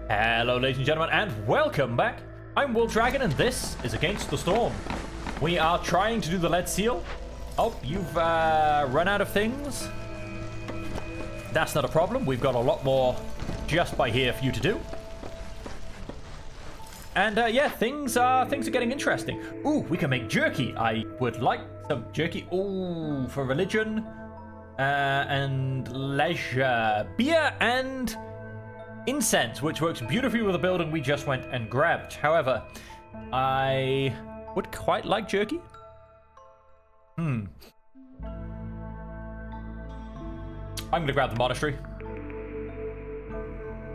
Hello, ladies and gentlemen, and welcome back. I'm Wolf Dragon, and this is Against the Storm. We are trying to do the lead seal. Oh, you've run out of things? That's not a problem. We've got a lot more just by here for you to do. And yeah, things are getting interesting. Ooh, we can make jerky. I would like some jerky. Ooh, for religion and leisure, beer and incense, which works beautifully with the building we just went and grabbed. However, I would quite like jerky. I'm gonna grab the monastery.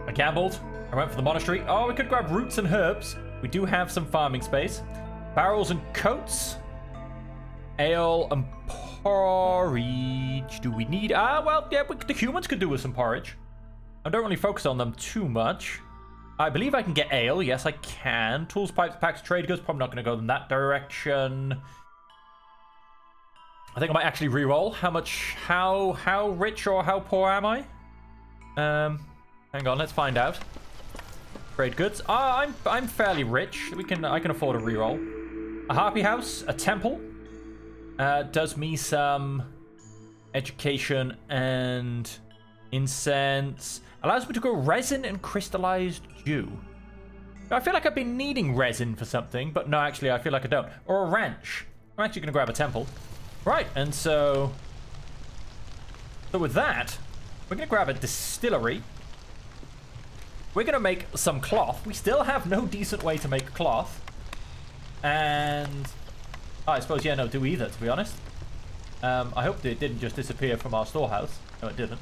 I gambled. I went for the monastery. Oh, we could grab roots and herbs. We do have some farming space. Barrels and coats. Ale and porridge. Do we need... well, yeah, the humans could do with some porridge. I don't really focus on them too much. I believe I can get ale. Yes, I can. Tools, pipes, packs, trade goods. Probably not going to go in that direction. I think I might actually re-roll. How rich or how poor am I? Hang on, let's find out. Trade goods. I'm fairly rich. I can afford a re-roll. A harpy house, a temple. Does me some education and incense. Allows me to grow resin and crystallized dew. I feel like I've been needing resin for something, but no, actually, I feel like I don't. Or a ranch. I'm actually going to grab a temple. Right, and so with that, we're going to grab a distillery. We're going to make some cloth. We still have no decent way to make cloth. And I suppose, yeah, no, do either, to be honest. I hope it didn't just disappear from our storehouse. No, it didn't.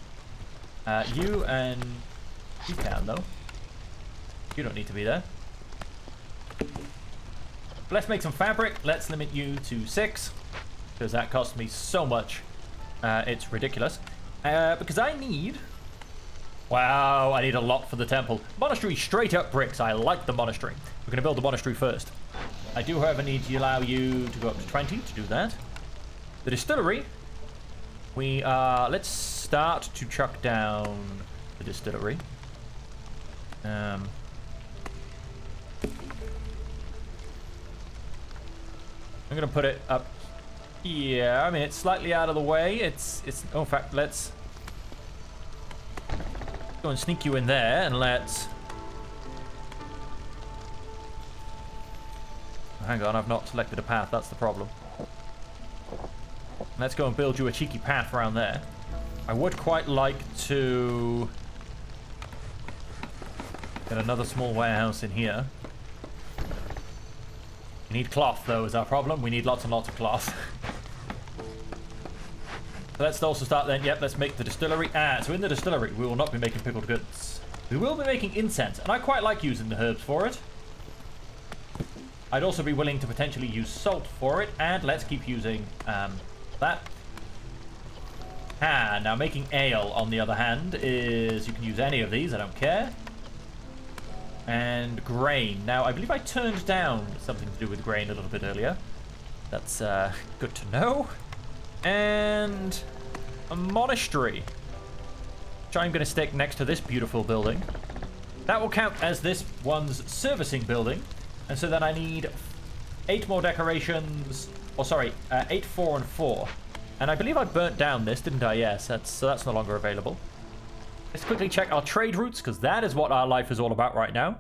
You can, though. You don't need to be there. Let's make some fabric. Let's limit you to 6. Because that cost me so much. It's ridiculous. Because I need... Wow, I need a lot for the temple. Monastery straight up bricks. I like the monastery. We're going to build the monastery first. I do, however, need to allow you to go up to 20 to do that. The distillery. Let's start to chuck down the distillery. I'm going to put it up here. I mean, it's slightly out of the way. Oh, in fact, let's go and sneak you in there, and let's... Hang on, I've not selected a path. That's the problem. Let's go and build you a cheeky path around there. I would quite like to get another small warehouse in here. We need cloth, though, is our problem. We need lots and lots of cloth. So let's also start then. Yep, let's make the distillery. So in the distillery, we will not be making pickled goods. We will be making incense, and I quite like using the herbs for it. I'd also be willing to potentially use salt for it, and let's keep using that. Now making ale, on the other hand, is... You can use any of these, I don't care. And grain. Now, I believe I turned down something to do with grain a little bit earlier. That's good to know. And a monastery, which I'm going to stick next to this beautiful building. That will count as this one's servicing building. And so then I need 8 more decorations. Oh, sorry, 8, 4, and 4. And I believe I burnt down this, didn't I? Yes, so that's no longer available. Let's quickly check our trade routes, because that is what our life is all about right now.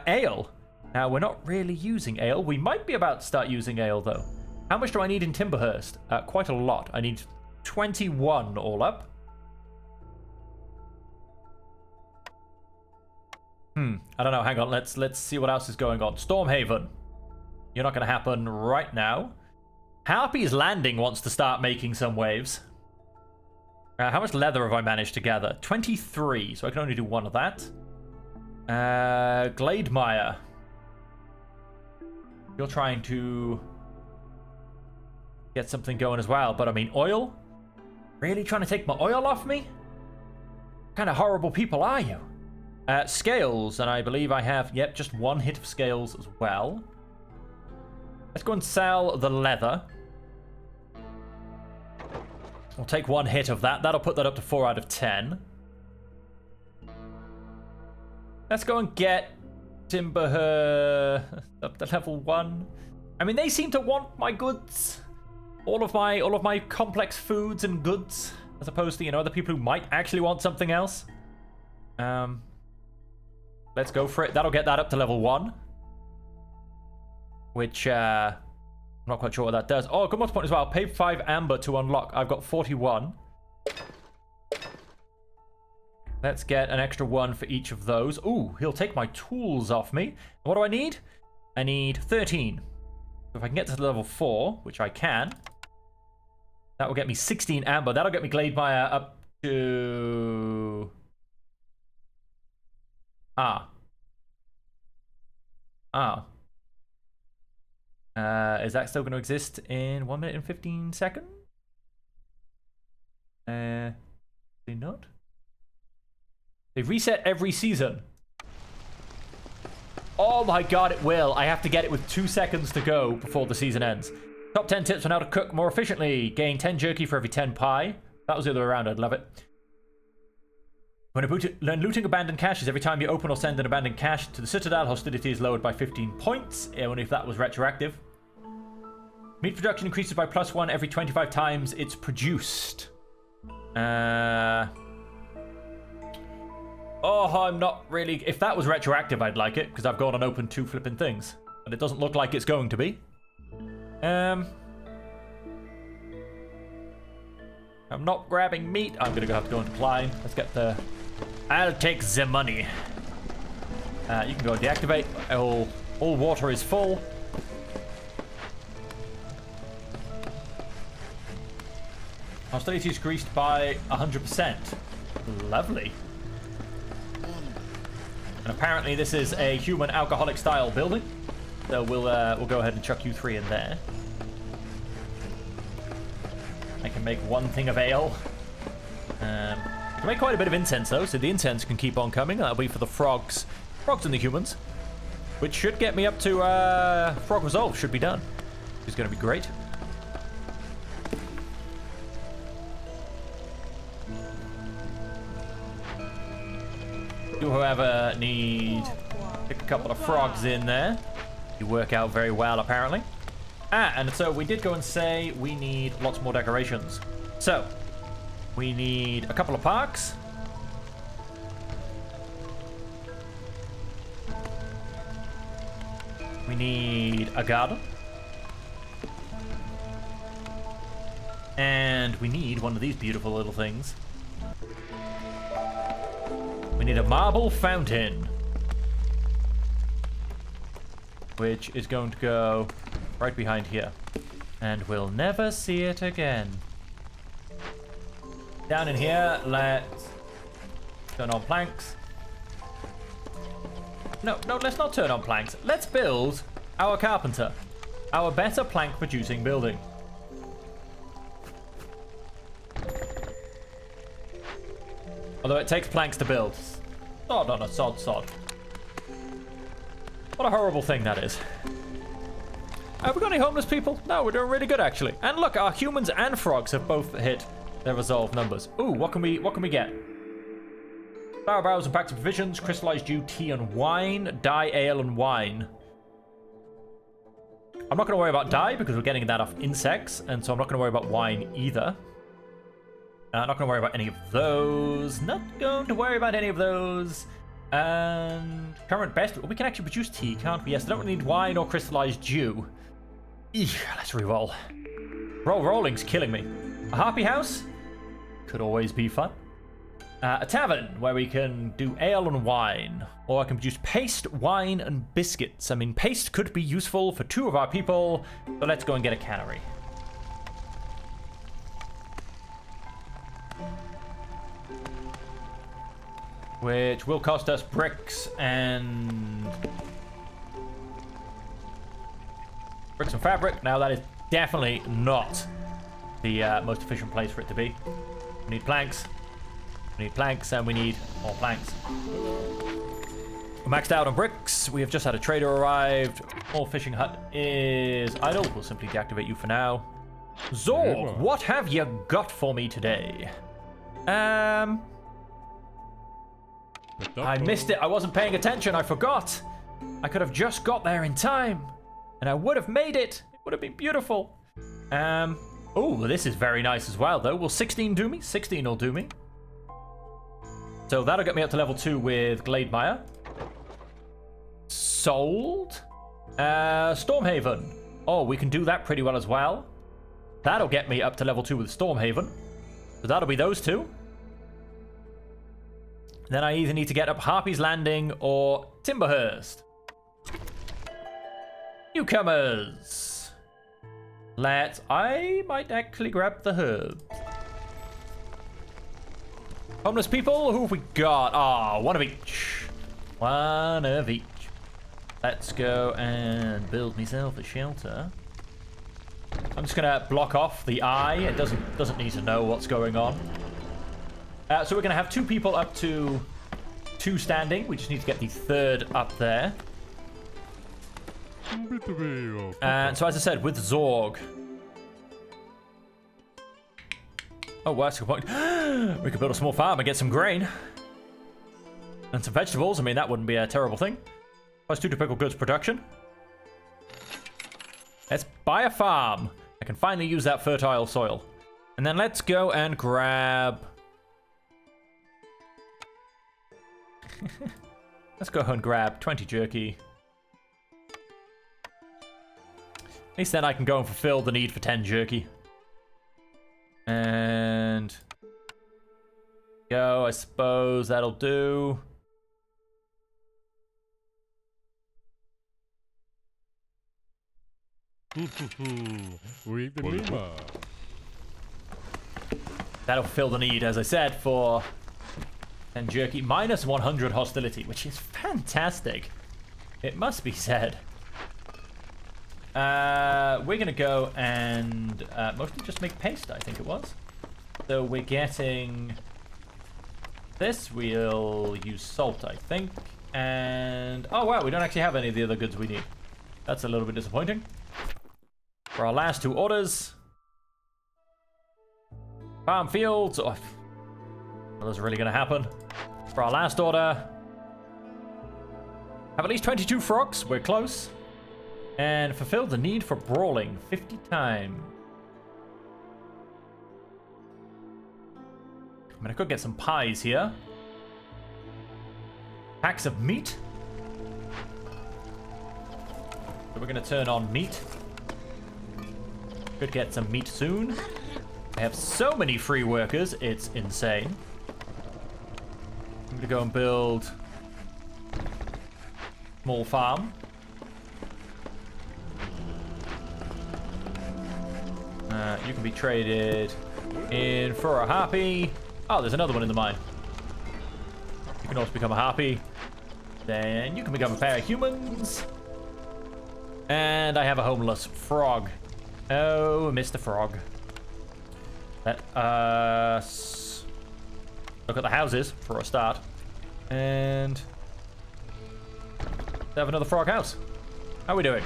Ale. Now, we're not really using ale. We might be about to start using ale, though. How much do I need in Timberhurst? Quite a lot. I need 21 all up. I don't know. Hang on. Let's see what else is going on. Stormhaven. You're not going to happen right now. Harpy's Landing wants to start making some waves. How much leather have I managed to gather? 23, so I can only do 1 of that. Glademire. You're trying to get something going as well, but I mean, oil? Really trying to take my oil off me? What kind of horrible people are you? Scales, and I believe I have, yep, just 1 hit of scales as well. Let's go and sell the leather. We'll take 1 hit of that. That'll put that up to 4 out of 10. Let's go and get Timber up to level 1. I mean, they seem to want my goods. All of my complex foods and goods, as opposed to, other people who might actually want something else. Let's go for it. That'll get that up to level 1. Which, I'm not quite sure what that does. Oh, good multi point as well. Pay 5 amber to unlock. I've got 41. Let's get an extra 1 for each of those. Ooh, he'll take my tools off me. What do I need? I need 13. So if I can get to level 4, which I can, that will get me 16 amber. That'll get me Glade Mire up to... Is that still going to exist in 1 minute and 15 seconds? Probably not. They reset every season. Oh my god, it will. I have to get it with 2 seconds to go before the season ends. Top 10 tips on how to cook more efficiently. Gain 10 jerky for every 10 pie. That was the other way around. I'd love it. When looting abandoned caches, every time you open or send an abandoned cache to the Citadel, hostility is lowered by 15 points. I wonder if that was retroactive. Meat production increases by +1 every 25 times it's produced. Oh, I'm not really... If that was retroactive, I'd like it, because I've gone and opened 2 flipping things. But it doesn't look like it's going to be. I'm not grabbing meat. I'm going to have to go into Klein. Let's get the... I'll take the money. You can go and deactivate. All water is full. Hostility is increased by 100%. Lovely. And apparently this is a human alcoholic style building. So we'll go ahead and chuck you 3 in there. I can make 1 thing of ale. I can make quite a bit of incense though, so the incense can keep on coming. That'll be for the frogs and the humans. Which should get me up to Frog Resolve, should be done. Which is going to be great. Do whoever need pick a couple of frogs in there. You work out very well apparently. And so we did go and say we need lots more decorations. So we need a couple of parks. We need a garden. And we need one of these beautiful little things. We need a marble fountain. Which is going to go right behind here. And we'll never see it again. Down in here, let's turn on planks. No, let's not turn on planks. Let's build our carpenter. Our better plank producing building. Although it takes planks to build. Sod on a sod. What a horrible thing that is. Have we got any homeless people? No, we're doing really good actually. And look, our humans and frogs have both hit their resolve numbers. Ooh, what can we get? Flower barrels and packs of provisions, crystallized dew, tea and wine, dye, ale and wine. I'm not going to worry about dye because we're getting that off insects, and so I'm not going to worry about wine either. Not going to worry about any of those. Not going to worry about any of those. And current best. We can actually produce tea, can't we? Yes, I don't need wine or crystallized dew. Eesh, let's re-roll. Rolling's killing me. A harpy house? Could always be fun. A tavern where we can do ale and wine. Or I can produce paste, wine, and biscuits. I mean, paste could be useful for 2 of our people. So let's go and get a cannery. Which will cost us bricks and fabric. Now that is definitely not the most efficient place for it to be. We need planks. We need planks and we need more planks. We're maxed out on bricks. We have just had a trader arrived. More fishing hut is idle. We'll simply deactivate you for now. Zorg, what have you got for me today? I missed it. I wasn't paying attention. I forgot. I could have just got there in time. And I would have made it. It would have been beautiful. Oh, this is very nice as well, though. Will 16 do me? 16 will do me. So that'll get me up to level 2 with Glademire. Sold. Stormhaven. Oh, we can do that pretty well as well. That'll get me up to level 2 with Stormhaven. So that'll be those two. Then I either need to get up Harpy's Landing or Timberhurst. Newcomers. I might actually grab the herbs. Homeless people, who have we got? Ah, one of each. One of each. Let's go and build myself a shelter. I'm just gonna block off the eye. It doesn't need to know what's going on. So we're gonna have 2 people up to 2 standing. We just need to get the 3rd up there. And so as I said, with Zorg. Oh, well, that's a good point. We could build a small farm and get some grain. And some vegetables. I mean, that wouldn't be a terrible thing. +2 to pickle goods production. Let's buy a farm. I can finally use that fertile soil. And then let's go and grab... Let's go and grab 20 jerky. At least then I can go and fulfill the need for 10 jerky. And... Go, I suppose that'll do. That'll fulfill the need, as I said, for 10 jerky. Minus 100 hostility, which is fantastic. It must be said. We're going to go and mostly just make paste, I think it was. So we're getting this. We'll use salt, I think. And, oh wow, we don't actually have any of the other goods we need. That's a little bit disappointing. For our last 2 orders. Farm fields. Oh, well, that's really going to happen. For our last order. Have at least 22 frogs. We're close. And fulfill the need for brawling 50 times. I mean, I could get some pies here. Packs of meat. So we're going to turn on meat. Could get some meat soon. I have so many free workers, it's insane. I'm going to go and build a small farm. You can be traded in for a harpy. Oh, there's another one in the mine. You can also become a harpy. Then you can become a pair of humans. And I have a homeless frog. Oh, Mr. Frog. Let us look at the houses for a start. And have another frog house. How are we doing?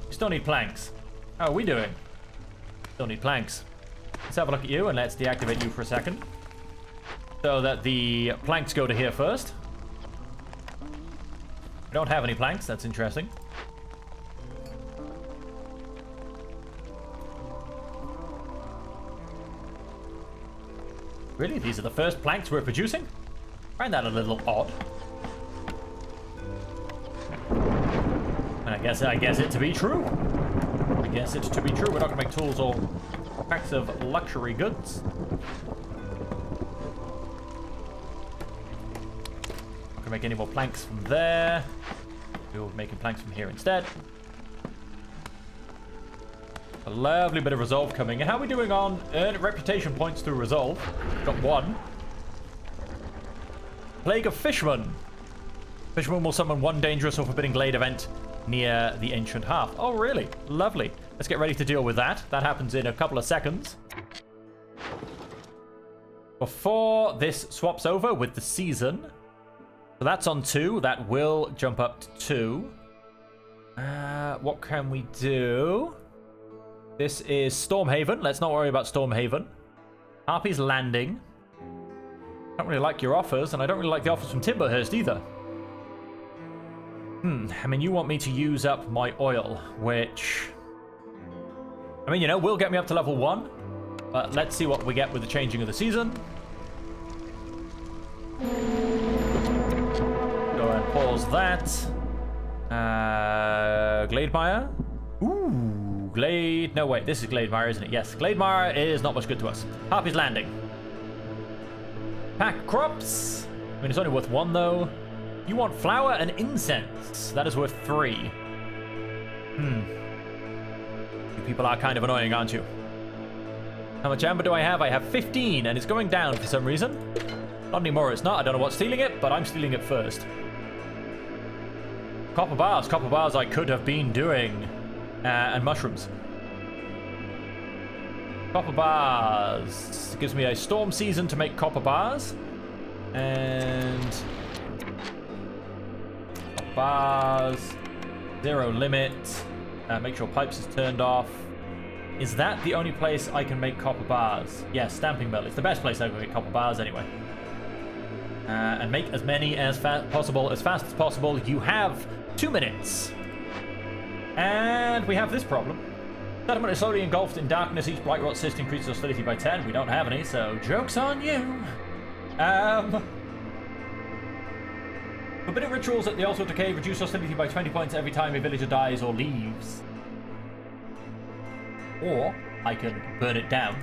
We still need planks. How are we doing? Still need planks. Let's have a look at you and let's deactivate you for a second. So that the planks go to here first. We don't have any planks, that's interesting. Really? These are the first planks we're producing? I find that a little odd. And I guess it to be true. I guess it's to be true. We're not going to make tools or packs of luxury goods. Not going to make any more planks from there. We'll be making planks from here instead. A lovely bit of resolve coming. And how are we doing on earned reputation points through resolve? Got 1. Plague of Fishermen. Fishermen will summon 1 dangerous or forbidden glade event near the ancient hearth. Oh, really? Lovely. Let's get ready to deal with that. That happens in a couple of seconds. Before this swaps over with the season. So that's on 2. That will jump up to 2. What can we do? This is Stormhaven. Let's not worry about Stormhaven. Harpy's Landing. I don't really like your offers, and I don't really like the offers from Timberhurst either. I mean, you want me to use up my oil, which... I mean, you know, will get me up to level 1. But let's see what we get with the changing of the season. Go and pause that. Glademire? Ooh, Glade... No, wait, this is Glademire, isn't it? Yes, Glademire is not much good to us. Harpy's Landing. Pack crops. I mean, it's only worth 1, though. You want flour and incense. That is worth 3. You people are kind of annoying, aren't you? How much amber do I have? I have 15, and it's going down for some reason. Not anymore, it's not. I don't know what's stealing it, but I'm stealing it first. Copper bars. Copper bars I could have been doing. And mushrooms. Copper bars. Gives me a storm season to make copper bars. And... bars. 0 limit. Make sure pipes is turned off. Is that the only place I can make copper bars? Yes, stamping mill. It's the best place I can make copper bars anyway. And make as many as fast as possible. You have 2 minutes. And we have this problem. Settlement is slowly engulfed in darkness. Each blight rot cyst increases hostility by 10. We don't have any, so joke's on you. Forbidden rituals at the altar of decay reduce hostility by 20 points every time a villager dies or leaves. Or I can burn it down.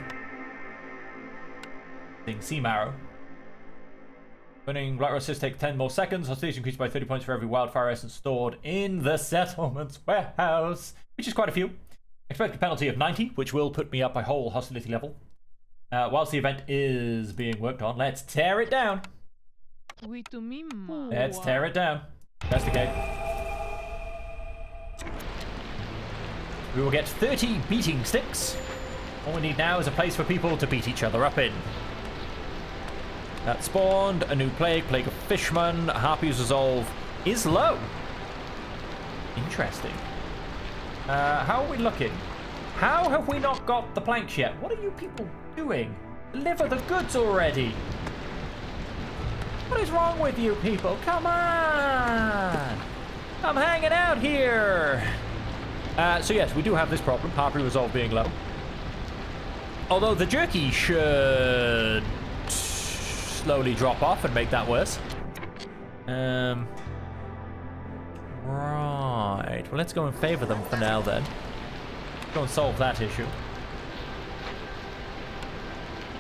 Sea marrow. Burning blight rot cyst takes 10 more seconds. Hostility increased by 30 points for every wildfire essence stored in the settlement's warehouse, which is quite a few. Expected penalty of 90, which will put me up a whole hostility level. Whilst the event is being worked on, let's tear it down. Let's tear it down. Investigate. We will get 30 beating sticks. All we need now is a place for people to beat each other up in. That spawned a new plague, Plague of Fishmen. Harpy's Resolve is low. Interesting. How are we looking? How have we not got the planks yet? What are you people doing? Deliver the goods already. What is wrong with you people? Come on. I'm hanging out here. So yes, we do have this problem. Harpy Resolve being low. Although the jerky should slowly drop off and make that worse. Right. Well, let's go and favor them for now then. Go and solve that issue.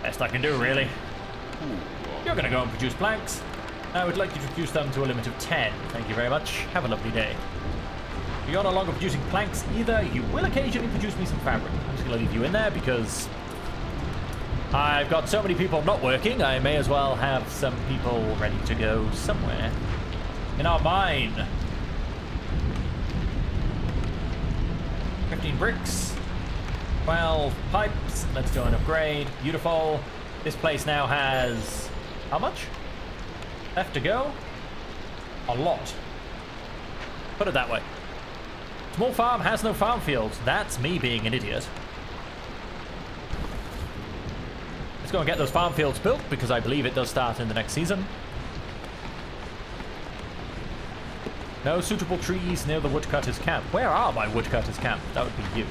Best I can do, really. You're going to go and produce planks. I would like you to reduce them to a limit of 10. Thank you very much. Have a lovely day. You're no longer producing planks either. You will occasionally produce me some fabric. I'm just going to leave you in there because I've got so many people not working. I may as well have some people ready to go somewhere. In our mine. 15 bricks. 12 pipes. Let's go and upgrade. Beautiful. This place now has... how much? Left to go? A lot. Put it that way. Small farm has no farm fields. That's me being an idiot. Let's go and get those farm fields built because I believe it does start in the next season. No suitable trees near the woodcutter's camp. Where are my woodcutter's camp? That would be you.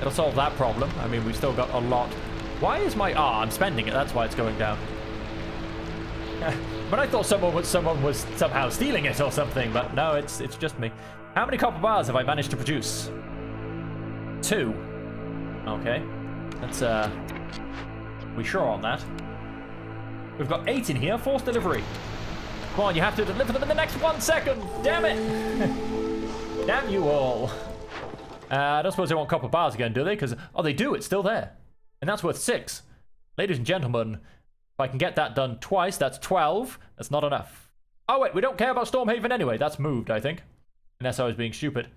It'll solve that problem. I mean, we've still got a lot. Why is my... ah, I'm spending it. That's why it's going down. But I thought someone was somehow stealing it or something. But no, it's just me. How many copper bars have I managed to produce? 2. Okay. That's, we sure on that? We've got 8 in here. Forced delivery. Come on, you have to deliver them in the next 1 second. Damn it. Damn you all. I don't suppose they want copper bars again, do they? Because, oh, they do. It's still there. And that's worth 6. Ladies and gentlemen, if I can get that done twice, that's 12. That's not enough. Oh, wait, we don't care about Stormhaven anyway. That's moved, I think. Unless I was being stupid.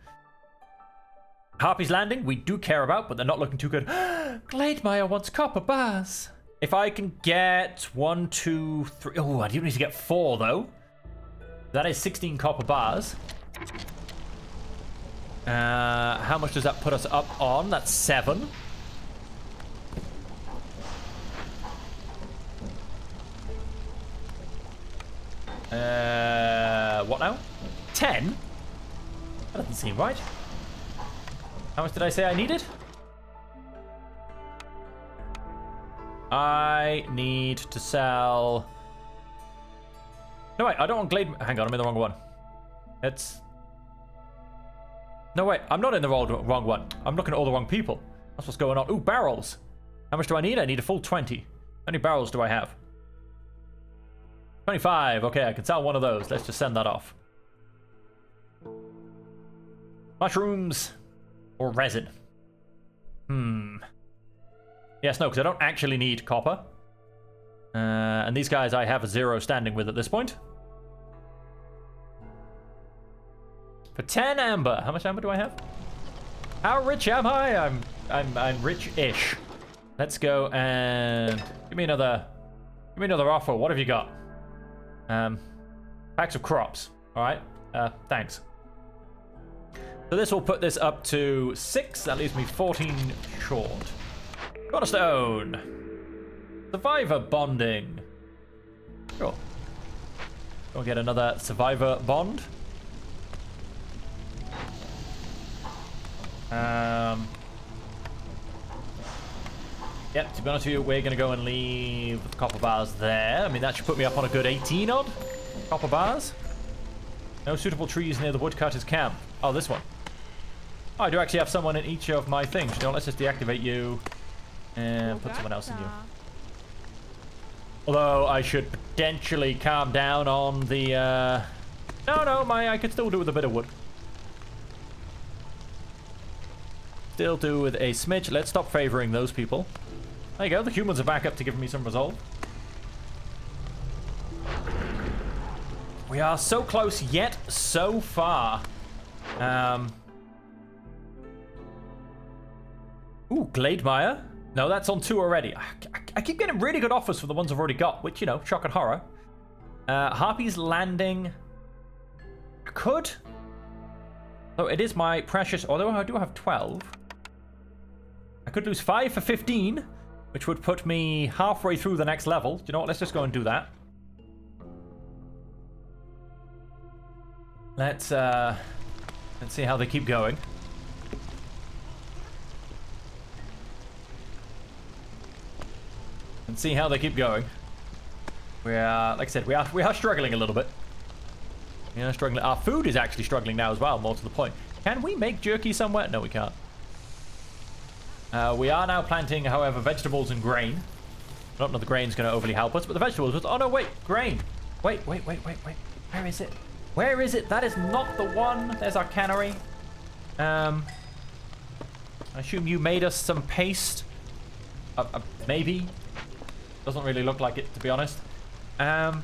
Harpy's Landing, we do care about, but they're not looking too good. Glademire wants copper bars. If I can get 1, 2, 3... oh, I do need to get 4, though. That is 16 copper bars. How much does that put us up on? That's 7. What now? 10? That doesn't seem right. How much did I say I needed? I need to sell... No, wait, I don't want Glade... Hang on, I'm in the wrong one. It's... No, wait, I'm not in the wrong one. I'm looking at all the wrong people. That's what's going on. Ooh, barrels. How much do I need? I need a full 20. How many barrels do I have? 25. Okay, I can sell one of those. Let's just send that off. Mushrooms. Or resin. Yes, no, because I don't actually need copper. And these guys I have a 0 standing with at this point. For 10 amber. How much amber do I have? How rich am I? I'm rich-ish. Let's go and give me another offer. What have you got? Packs of crops. All right. Thanks. So this will put this up to 6. That leaves me 14 short. Cornerstone. Survivor bonding. Sure. We'll get another survivor bond. Yep, to be honest with you, we're going to go and leave the copper bars there. I mean, that should put me up on a good 18 odd copper bars. No suitable trees near the woodcutter's camp. Oh, this one. Oh, I do actually have someone in each of my things. You know, let's just deactivate you and put someone else in you. Although I should potentially calm down on the... No, I could still do with a bit of wood. Still do with a smidge. Let's stop favoring those people. There you go. The humans are back up to give me some resolve. We are so close yet so far. Ooh, Glademire. No, that's on 2 already. I keep getting really good offers for the ones I've already got, which, you know, shock and horror. Harpy's Landing. I could. Though it is my precious... Although I do have 12. I could lose 5 for 15, which would put me halfway through the next level. Do you know what? Let's just go and do that. Let's see how they keep going. And see how they keep going. We are, like I said, we are struggling a little bit. We are struggling. Our food is actually struggling now as well, more to the point. Can we make jerky somewhere? No, we can't. We are now planting, however, vegetables and grain. I don't know if the grain's going to overly help us, but the vegetables... Oh, no, wait. Grain. Wait. Where is it? Where is it? That is not the one. There's our cannery. I assume you made us some paste. Maybe. Doesn't really look like it, to be honest. Go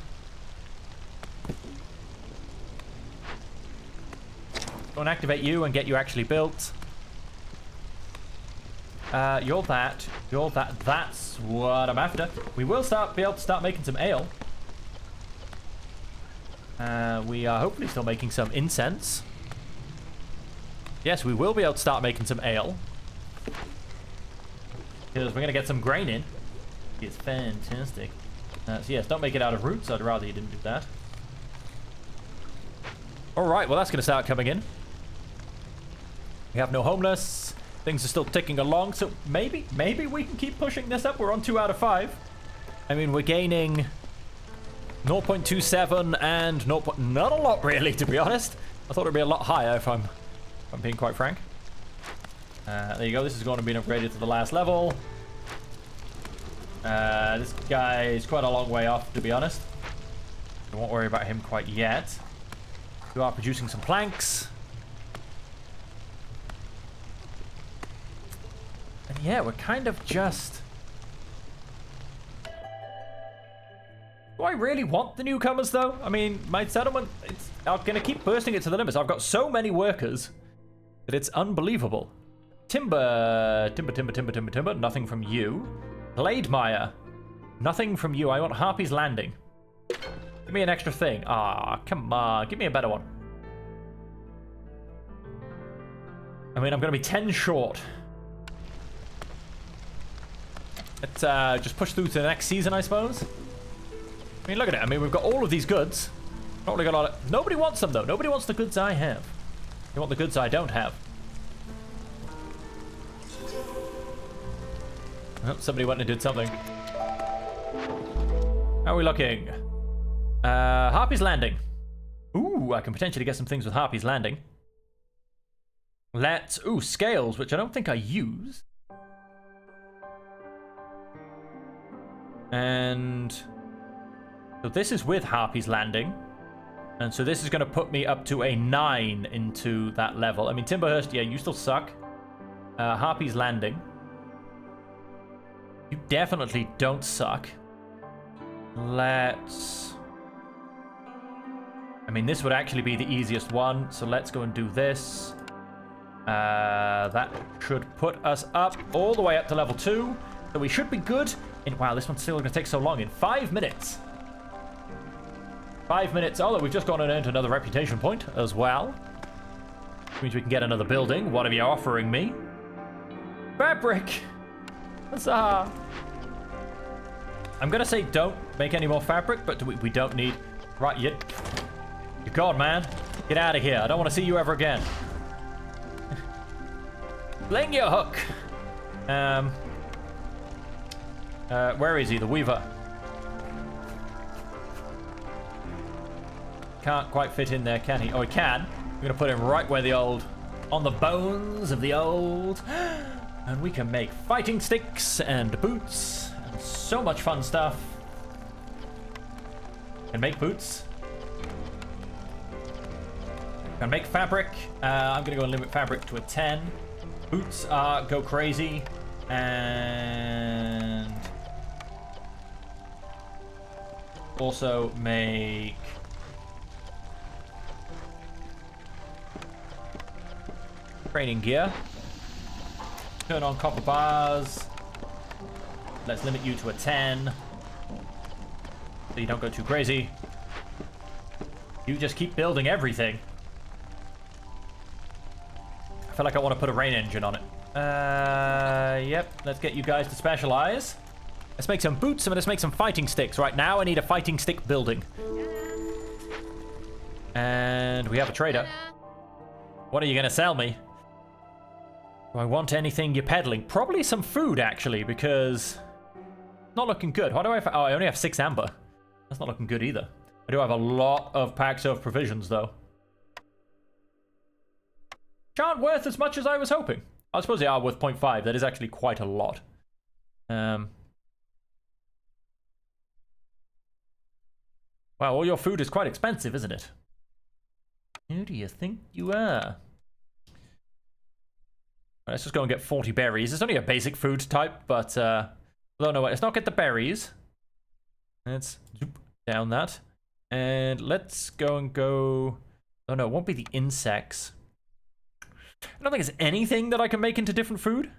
and activate you and get you actually built. You're that. That's what I'm after. We will be able to start making some ale. We are hopefully still making some incense. Yes, we will be able to start making some ale. Because we're going to get some grain in. It's fantastic. So yes, don't make it out of roots. I'd rather you didn't do that. Alright, well that's going to start coming in. We have no homeless. Things are still ticking along. So maybe we can keep pushing this up. We're on 2 out of 5. I mean, we're gaining 0.27 and not a lot really, to be honest. I thought it'd be a lot higher if I'm being quite frank. There you go. This is going to be upgraded to the last level. This guy is quite a long way off, to be honest. I won't worry about him quite yet. We are producing some planks. And yeah, we're kind of just... Do I really want the newcomers, though? I mean, my settlement, I'm going to keep bursting it to the limits. I've got so many workers that it's unbelievable. Timber. Nothing from you. Glademire. Nothing from you. I want Harpy's Landing. Give me an extra thing. Ah, come on. Give me a better one. I mean, I'm going to be 10 short. Let's just push through to the next season, I suppose. I mean, look at it. I mean, we've got all of these goods. Not really got a lot of... Nobody wants them, though. Nobody wants the goods I have. They want the goods I don't have. Oh, somebody went and did something. How are we looking? Harpy's Landing. Ooh, I can potentially get some things with Harpy's Landing. Let's... Ooh, scales, which I don't think I use. And... So this is with Harpy's Landing. And so this is going to put me up to a 9 into that level. I mean, Timberhurst, yeah, you still suck. Harpy's Landing. You definitely don't suck. Let's... I mean, this would actually be the easiest one. So let's go and do this. That should put us up all the way up to level 2. So we should be good in... Wow, this one's still going to take so long. In 5 minutes. 5 minutes. Oh, look, we've just gone and earned another reputation point as well. Which means we can get another building. What are you offering me? Fabric! Huzzah! I'm going to say don't make any more fabric, but we don't need... Right, you're gone, man. Get out of here. I don't want to see you ever again. Fling your hook. Where is he? The Weaver. Can't quite fit in there, can he? Oh, he can. We're going to put him right where the old... On the bones of the old. And we can make fighting sticks and boots. And so much fun stuff. Can make boots. Can make fabric. I'm going to go and limit fabric to a 10. Boots go crazy. And... Also make... Training gear. Turn on copper bars. Let's limit you to a 10. So you don't go too crazy. You just keep building everything. I feel like I want to put a rain engine on it. Yep. Let's get you guys to specialize. Let's make some boots and let's make some fighting sticks. Right now I need a fighting stick building. And we have a trader. What are you going to sell me? Do I want anything you're peddling? Probably some food, actually, because... Not looking good. Why do I have... Oh, I only have 6 amber. That's not looking good either. I do have a lot of packs of provisions, though. Which aren't worth as much as I was hoping. I suppose they are worth 0.5. That is actually quite a lot. Wow, all your food is quite expensive, isn't it? Who do you think you are? Let's just go and get 40 berries. It's only a basic food type, but... Oh, no, wait. Let's not get the berries. Let's zoop down that. And let's go and go... Oh, no, it won't be the insects. I don't think there's anything that I can make into different food.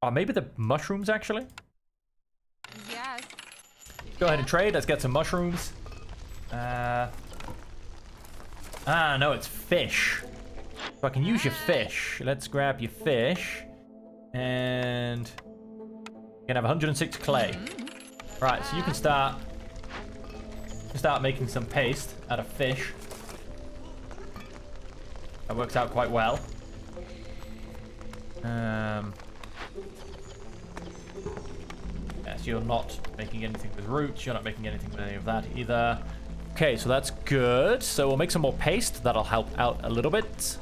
Oh, maybe the mushrooms, actually? Yes. Go ahead and trade. Let's get some mushrooms. No, it's fish. So I can use your fish. Let's grab your fish. And... You can have 106 clay. Right, so you can start making some paste out of fish. That works out quite well. Yes, you're not making anything with roots. You're not making anything with any of that either. Okay, so that's good. So we'll make some more paste. That'll help out a little bit.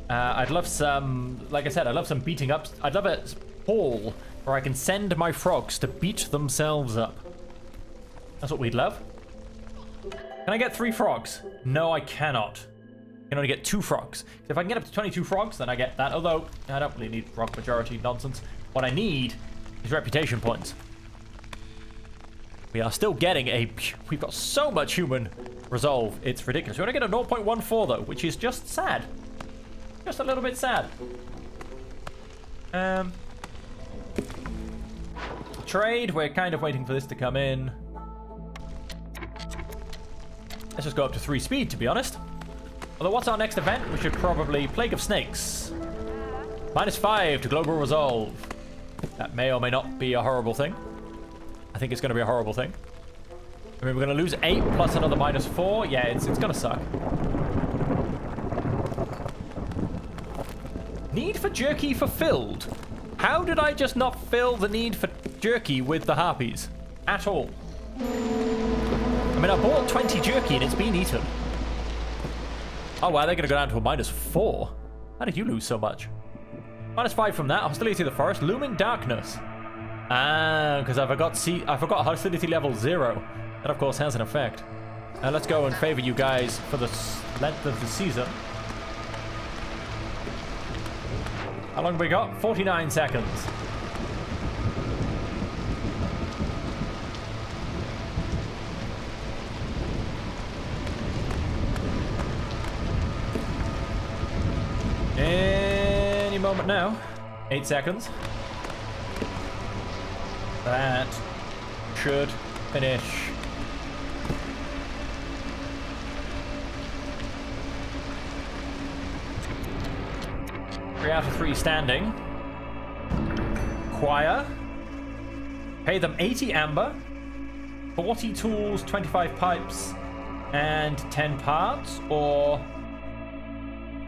I'd love some... Like I said, I'd love some beating up. I'd love a hall where I can send my frogs to beat themselves up. That's what we'd love. Can I get 3 frogs? No, I cannot. I can only get 2 frogs. If I can get up to 22 frogs, then I get that. Although, I don't really need frog majority nonsense. What I need is reputation points. We are still getting a... We've got so much human resolve. It's ridiculous. We only get a 0.14, though, which is just sad. Just a little bit sad. Trade. We're kind of waiting for this to come in. Let's just go up to 3 speed, to be honest. Although, what's our next event? We should probably Plague of Snakes. -5 to global resolve. That may or may not be a horrible thing. I think it's going to be a horrible thing. I mean, we're going to lose 8 plus another -4. Yeah, it's going to suck. Need for jerky fulfilled. How did I just not fill the need for jerky with the harpies? At all. I mean, I bought 20 jerky and it's been eaten. Oh, wow, they're going to go down to a -4. How did you lose so much? -5 from that. Hostility of the forest. Looming darkness. Ah, because I forgot hostility level 0. That, of course, has an effect. Let's go and favor you guys for the length of the season. How long have we got? 49 seconds. Any moment now. 8 seconds. That should finish. Three out of 3 standing. Choir. Pay them 80 amber, 40 tools, 25 pipes, and 10 parts, or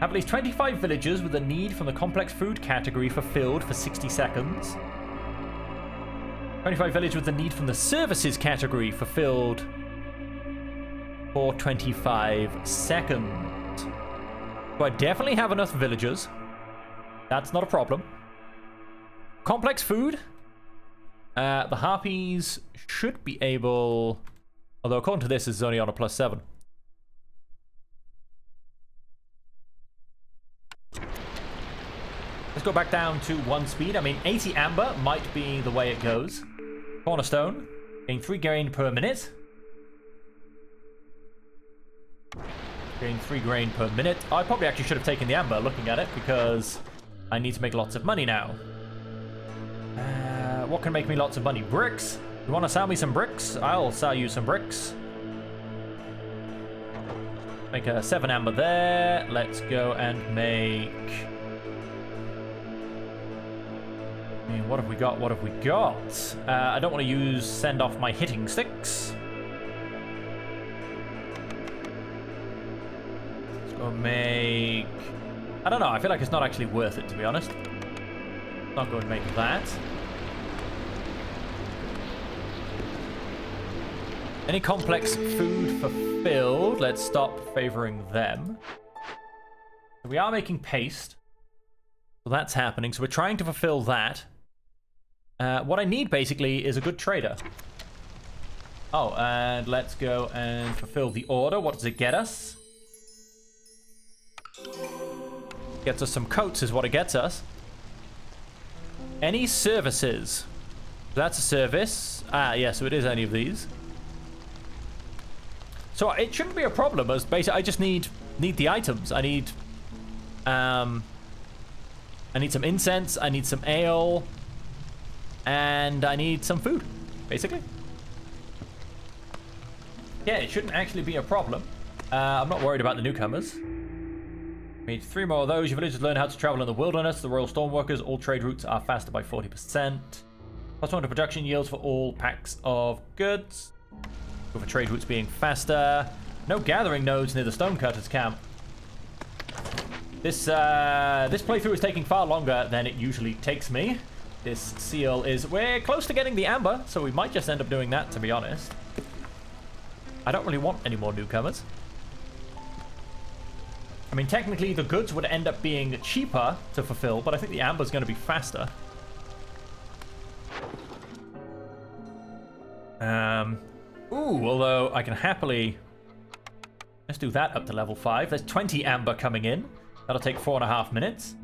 have at least 25 villagers with a need from the complex food category fulfilled for 60 seconds. 25 villagers with the need from the services category fulfilled for 25 seconds. So I definitely have enough villagers. That's not a problem. Complex food. The harpies should be able... Although according to this, it's only on a +7. Let's go back down to 1 speed. I mean, 80 amber might be the way it goes. Cornerstone. Gain 3 grain per minute. Gain 3 grain per minute. I probably actually should have taken the amber looking at it because I need to make lots of money now. What can make me lots of money? Bricks. You want to sell me some bricks? I'll sell you some bricks. Make a 7 amber there. Let's go and make... I mean, what have we got? What have we got? I don't want to send off my hitting sticks. Let's go make... I don't know. I feel like it's not actually worth it, to be honest. Not going to make that. Any complex food fulfilled? Let's stop favoring them. We are making paste. So that's happening. So we're trying to fulfill that. What I need, basically, is a good trader. Oh, and let's go and fulfill the order. What does it get us? Gets us some coats is what it gets us. Any services. That's a service. Ah, yeah, so it is any of these. So it shouldn't be a problem, as basically I just need the items. I need some incense, I need some ale, and I need some food, basically. Yeah, it shouldn't actually be a problem. I'm not worried about the newcomers. We need 3 more of those. Your villagers learn how to travel in the wilderness. The royal stormworkers, all trade routes are faster by 40%. +1 to production yields for all packs of goods. Go for trade routes being faster. No gathering nodes near the stonecutters camp. This playthrough is taking far longer than it usually takes me. This seal is... We're close to getting the amber, so we might just end up doing that, to be honest. I don't really want any more newcomers. I mean, technically, the goods would end up being cheaper to fulfill, but I think the amber's going to be faster. Ooh, although I can happily... Let's do that up to level 5. There's 20 amber coming in. That'll take 4.5 minutes.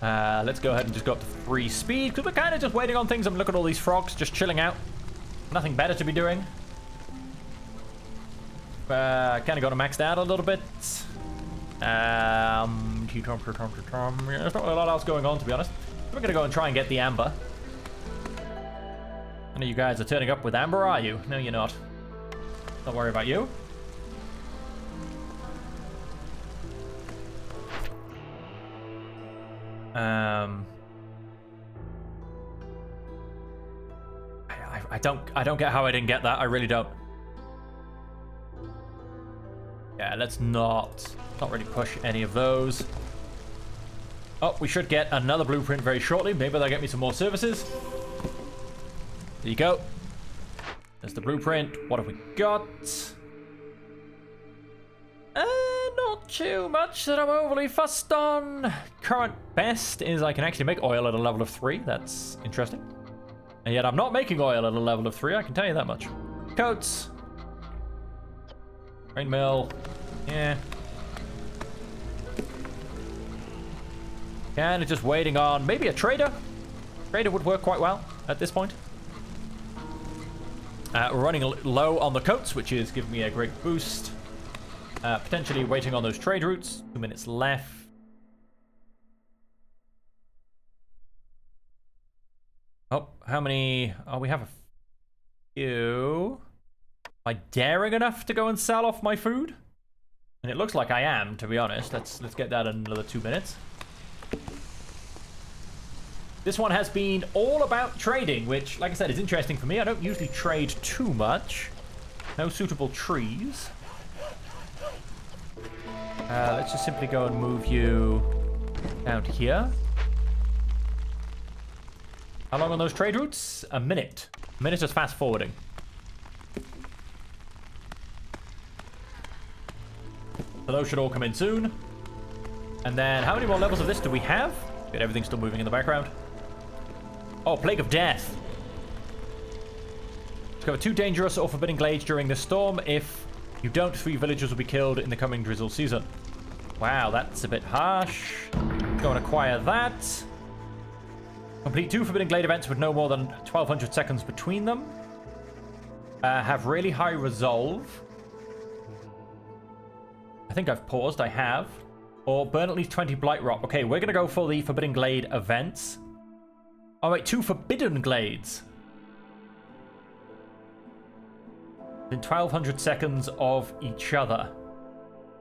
Let's go ahead and just go up to 3 speed, because we're kind of just waiting on things. I'm looking at all these frogs, just chilling out. Nothing better to be doing. Kind of got to maxed out a little bit. There's not really a lot else going on, to be honest. We're going to go and try and get the amber. I know you guys are turning up with amber, are you? No, you're not. Don't worry about you. I don't get how I didn't get that. I really don't. Yeah, let's not really push any of those. Oh, we should get another blueprint very shortly. Maybe they'll get me some more services. There you go. There's the blueprint. What have we got? Not too much that I'm overly fussed on. Current best is I can actually make oil at a level of 3. That's interesting. And yet I'm not making oil at a level of 3, I can tell you that much. Coats. Grain mill. Yeah. Kind of just waiting on maybe a trader. Trader would work quite well at this point. We're running low on the coats, which is giving me a great boost. Potentially waiting on those trade routes. 2 minutes left. Oh, how many? Oh, we have a few. Am I daring enough to go and sell off my food? And it looks like I am, to be honest. Let's get that in another 2 minutes. This one has been all about trading, which, like I said, is interesting for me. I don't usually trade too much. No suitable trees. Let's just simply go and move you down to here. How long on those trade routes? A minute. A minute is fast forwarding. So those should all come in soon. And then how many more levels of this do we have? Good, everything's still moving in the background. Oh, Plague of Death. Discover 2 dangerous or forbidden glades during this storm. If you don't, 3 villagers will be killed in the coming drizzle season. Wow, that's a bit harsh. Go and acquire that. Complete 2 forbidden glade events with no more than 1200 seconds between them. Have really high resolve. I think I've paused, I have. Or burn at least 20 blight rot. Okay, we're going to go for the forbidden glade events. Oh wait, 2 forbidden glades. In 1200 seconds of each other.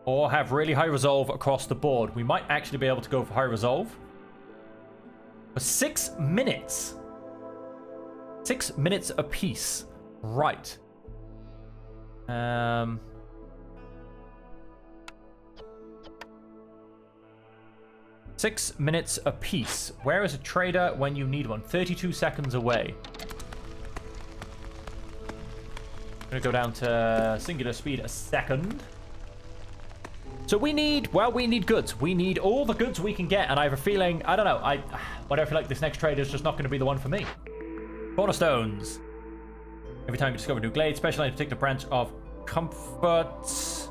Or have really high resolve across the board. We might actually be able to go for high resolve. For 6 minutes. 6 minutes apiece. Right. 6 minutes apiece. Where is a trader when you need one? 32 seconds away. I'm gonna go down to singular speed a second. So we need, well, we need goods. We need all the goods we can get, and I have a feeling, I don't know, I feel like this next trader is just not going to be the one for me. Cornerstones. Every time you discover a new glade, specialize in a particular branch of comfort.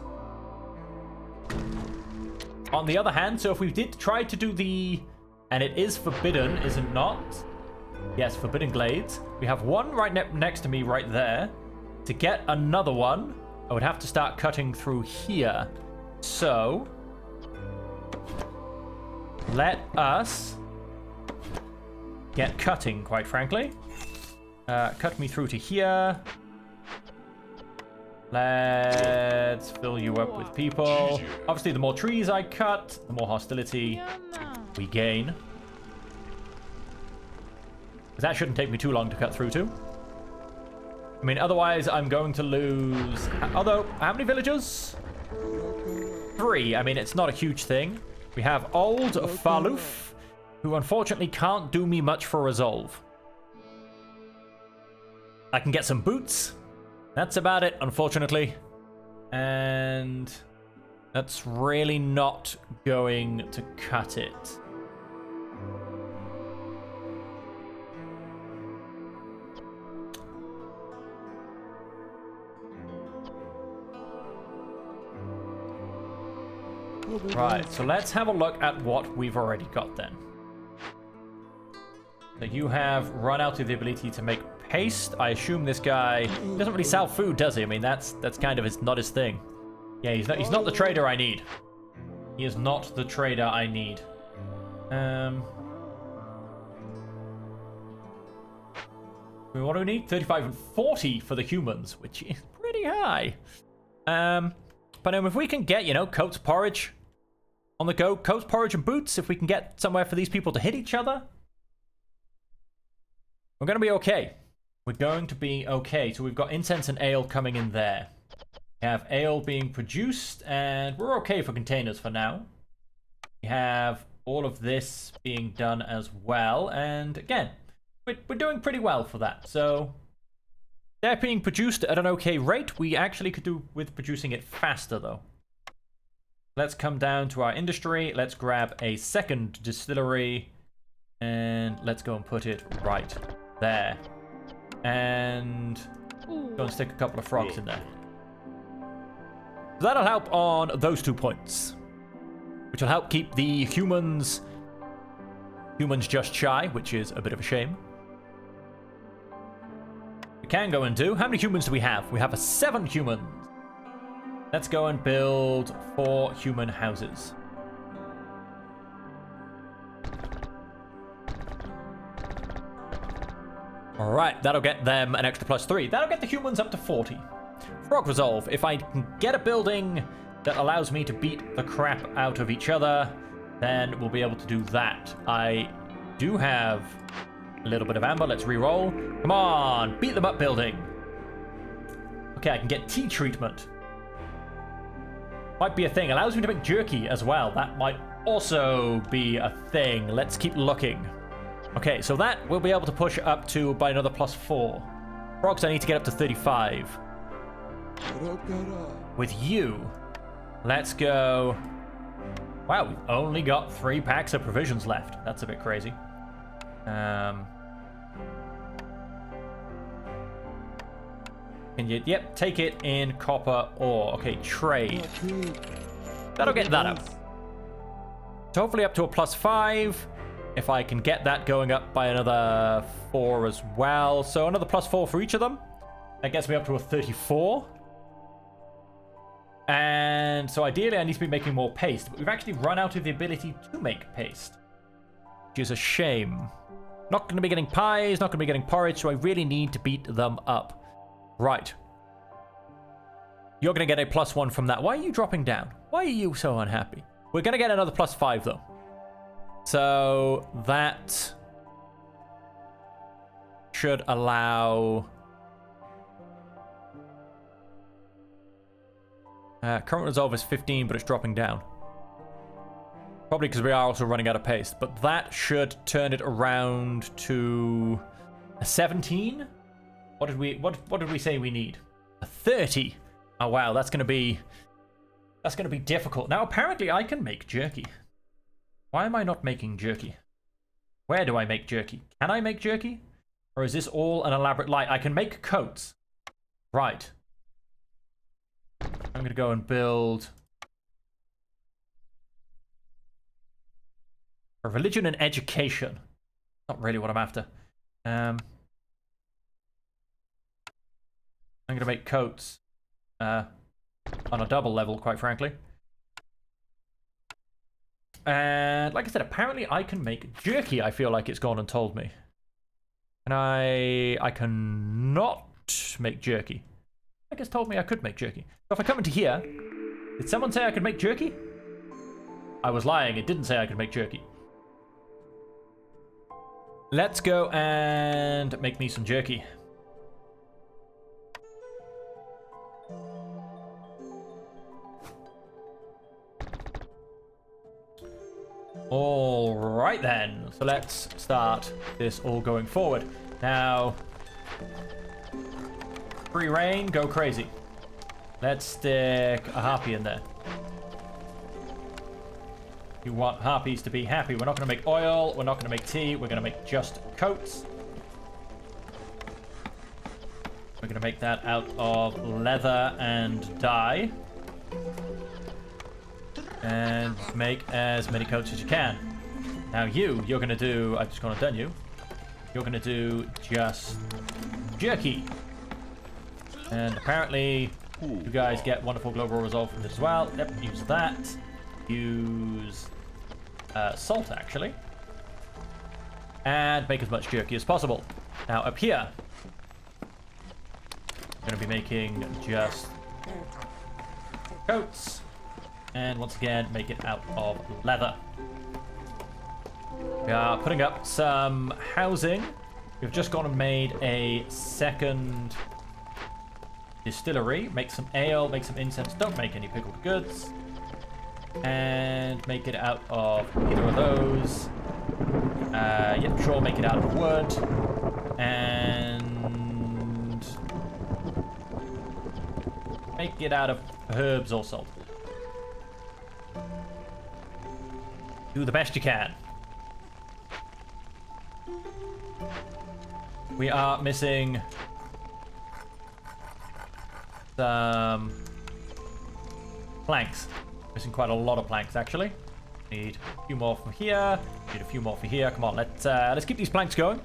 On the other hand, so if we did try to do the, and it is forbidden, is it not? Yes, forbidden glades. We have one right next to me right there. To get another one, I would have to start cutting through here. So, let us get cutting, quite frankly. Cut me through to here. Let's fill you up with people. Obviously, the more trees I cut, the more hostility we gain. That shouldn't take me too long to cut through to. I mean, otherwise, I'm going to lose... Although, how many villagers? 3. I mean, it's not a huge thing. We have old Faluf, who unfortunately can't do me much for resolve. I can get some boots. That's about it, unfortunately. And that's really not going to cut it. Right, so let's have a look at what we've already got then. So you have run out of the ability to make paste. I assume this guy doesn't really sell food, does he? I mean, that's kind of not his thing. Yeah, he's not the trader I need. He is not the trader I need. What do we need? 35 and 40 for the humans, which is pretty high. But if we can get, coats porridge, on the go. Coats, porridge, and boots. If we can get somewhere for these people to hit each other, we're going to be okay. We're going to be okay. So we've got incense and ale coming in there. We have ale being produced, and we're okay for containers for now. We have all of this being done as well, and again, we're doing pretty well for that. So they're being produced at an okay rate. We actually could do with producing it faster, though. Let's come down to our industry. Let's grab a second distillery, and let's go and put it right there. And go and stick a couple of frogs in there. So that'll help on those 2 points, which will help keep the humans just shy, which is a bit of a shame. We can go and do. How many humans do we have? We have 7 humans. Let's go and build 4 human houses. Alright, that'll get them an extra +3. That'll get the humans up to 40. Frog resolve. If I can get a building that allows me to beat the crap out of each other, then we'll be able to do that. I do have a little bit of amber. Let's re-roll. Come on, beat them up, building. Okay, I can get tea treatment. Might be a thing. Allows me to make jerky as well. That might also be a thing. Let's keep looking. Okay, so that we'll be able to push up to by another +4. Frogs, I need to get up to 35. With you, let's go. Wow, we've only got 3 packs of provisions left. That's a bit crazy. Can you, yep, take it in copper ore. Okay, trade. That'll get that up. So hopefully up to a +5. If I can get that going up by another 4 as well. So another +4 for each of them. That gets me up to a 34. And so ideally I need to be making more paste. But we've actually run out of the ability to make paste, which is a shame. Not going to be getting pies, not going to be getting porridge, so I really need to beat them up. Right. You're going to get a +1 from that. Why are you dropping down? Why are you so unhappy? We're going to get another +5 though. So that should allow... current resolve is 15, but it's dropping down. Probably because we are also running out of paste. But that should turn it around to a 17. What did we say we need? A 30. Oh wow, that's gonna be difficult. Now apparently I can make jerky. Why am I not making jerky? Where do I make jerky? Can I make jerky? Or is this all an elaborate lie? I can make coats. Right. I'm gonna go and build a religion and education. Not really what I'm after. I'm gonna make coats on a double level, quite frankly. And like I said, apparently I can make jerky. I feel like it's gone and told me. And I cannot make jerky. I guess told me I could make jerky. So if I come into here, did someone say I could make jerky? I was lying. It didn't say I could make jerky. Let's go and make me some jerky. All right then. So let's start this all going forward. Now, free reign, go crazy. Let's stick a harpy in there. You want harpies to be happy. We're not going to make oil. We're not going to make tea. We're going to make just coats. We're going to make that out of leather and dye. And make as many coats as you can. Now you're going to do... I've just gone and done you. You're going to do just jerky. And apparently you guys get wonderful global resolve from this as well. Yep, use that. Use salt, actually. And make as much jerky as possible. Now up here, I'm going to be making just coats. And once again, make it out of leather. We are putting up some housing. We've just gone and made a second distillery. Make some ale, make some incense. Don't make any pickled goods. And make it out of either of those. Yep, sure, make it out of wood. And make it out of herbs or salt. Do the best you can. We are missing some planks. Missing quite a lot of planks, actually. Need a few more from here. Need a few more for here. Come on, let's keep these planks going.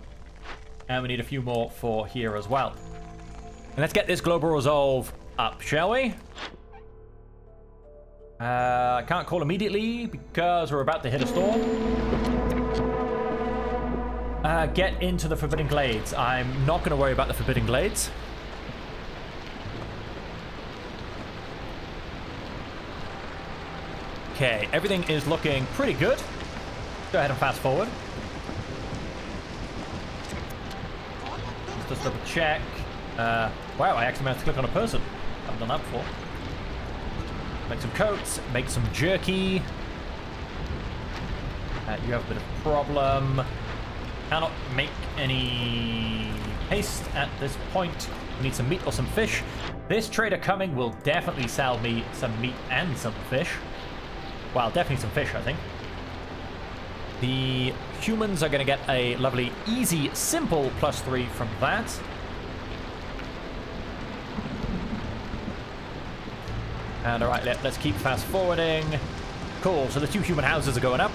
And we need a few more for here as well. And let's get this global resolve up, shall we? I can't call immediately because we're about to hit a storm. Get into the Forbidden Glades. I'm not going to worry about the Forbidden Glades. Okay, everything is looking pretty good. Go ahead and fast forward. Let's just double check. Wow, I actually managed to click on a person. Haven't done that before. Make some coats, make some jerky. You have a bit of a problem. Cannot make any paste at this point. We need some meat or some fish. This trader coming will definitely sell me some meat and some fish. Well, definitely some fish, I think. The humans are going to get a lovely, easy, simple +3 from that. And alright, let's keep fast forwarding. Cool, so the 2 human houses are going up.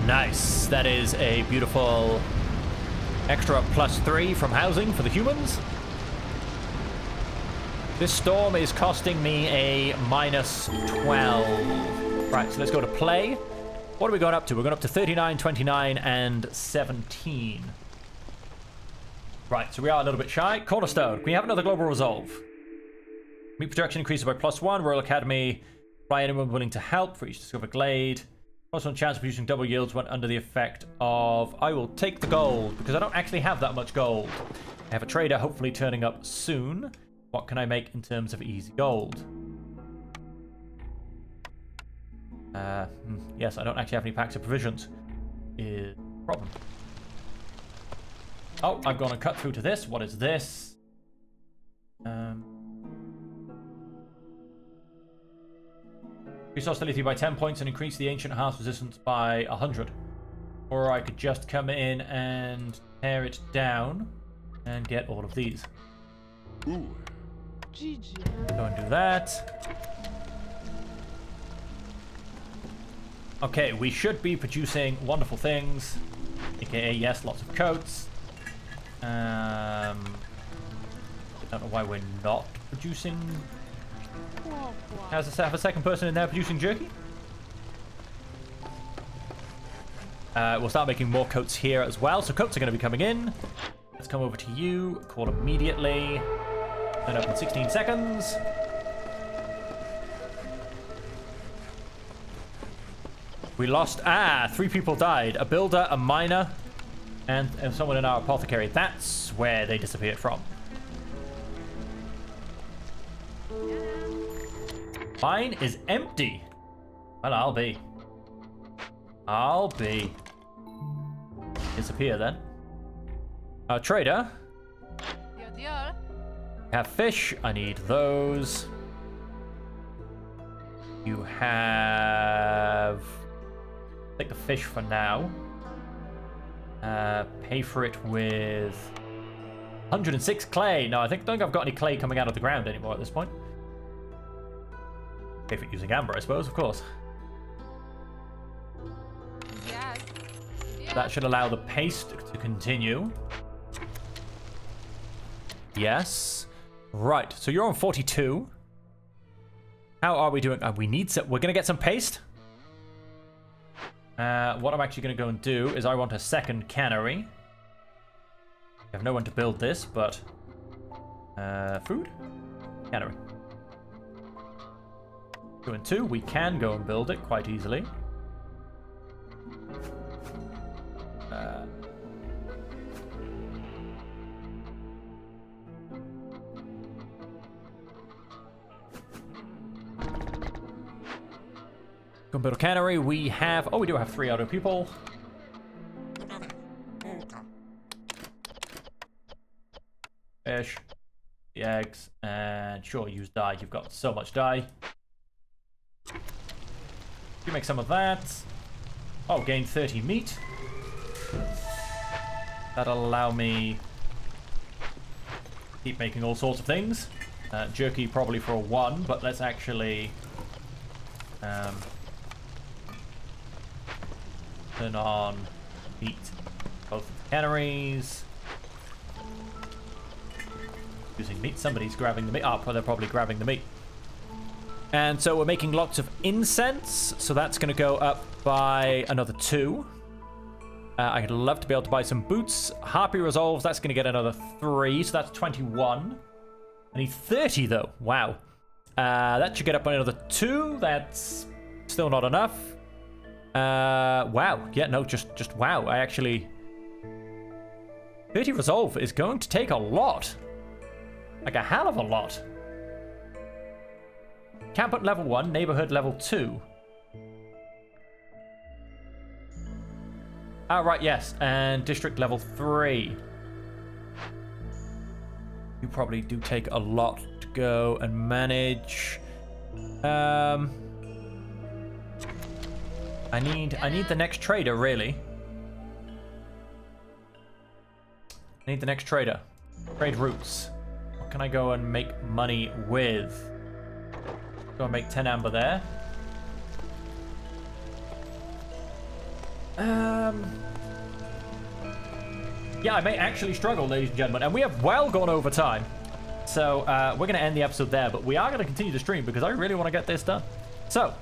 Nice. That is a beautiful extra +3 from housing for the humans. This storm is costing me a -12. Right, so let's go to play. What are we going up to? We're going up to 39, 29, and 17. Right, so we are a little bit shy. Cornerstone. Can we have another global resolve? Meat production increases by +1. Royal Academy. Fly anyone willing to help for each discovered glade. +1 chance of producing double yields when under the effect of... I will take the gold, because I don't actually have that much gold. I have a trader hopefully turning up soon. What can I make in terms of easy gold? Yes, I don't actually have any packs of provisions. Is a problem. Oh, I've gone and cut through to this. What is this? Increase hostility by 10 points and increase the ancient hearth resistance by 100. Or I could just come in and tear it down and get all of these. Ooh. GG. Go and do that. Okay, we should be producing wonderful things. AKA, yes, lots of coats. I don't know why we're not producing... Has a second person in there producing jerky? We'll start making more coats here as well. So coats are going to be coming in. Let's come over to you. Call immediately. Turn up in 16 seconds. We lost... 3 people died. A builder, a miner, and someone in our apothecary. That's where they disappeared from. Mine is empty. Well, I'll be. Disappear then. Our trader. Have fish. I need those. You have... Take the fish for now. Pay for it with 106 clay. No, I don't think I've got any clay coming out of the ground anymore at this point. Pay for it using amber, I suppose, of course. Yes. That should allow the paste to continue. Yes. Right, so you're on 42. How are we doing? We need some... We're going to get some paste. What I'm actually going to go and do is I want a second cannery. I have no one to build this, but... food? Cannery. 2 and 2. We can go and build it quite easily. Go and build a cannery. We have... Oh, we do have 3 auto people. Fish. The eggs. And sure, use dye. You've got so much dye. You make some of that. Oh, gain 30 meat. That'll allow me keep making all sorts of things. Jerky probably for a 1, but let's actually turn on meat. Both of the canneries. Using meat. Somebody's grabbing the meat. Oh, they're probably grabbing the meat. And so we're making lots of incense. So that's going to go up by another 2. I'd love to be able to buy some boots. Harpy resolves. That's going to get another 3. So that's 21. I need 30 though. Wow. That should get up by another 2. That's still not enough. Wow. Yeah, no, just wow. I actually... 30 resolve is going to take a lot. Like a hell of a lot. Camp at level 1, neighborhood level 2. Ah, right, yes. And district level 3. You probably do take a lot to go and manage. I need the next trader, really. I need the next trader. Trade routes. What can I go and make money with? Go and make 10 amber there. Yeah, I may actually struggle, ladies and gentlemen. And we have well gone over time. So we're going to end the episode there. But we are going to continue the stream because I really want to get this done. So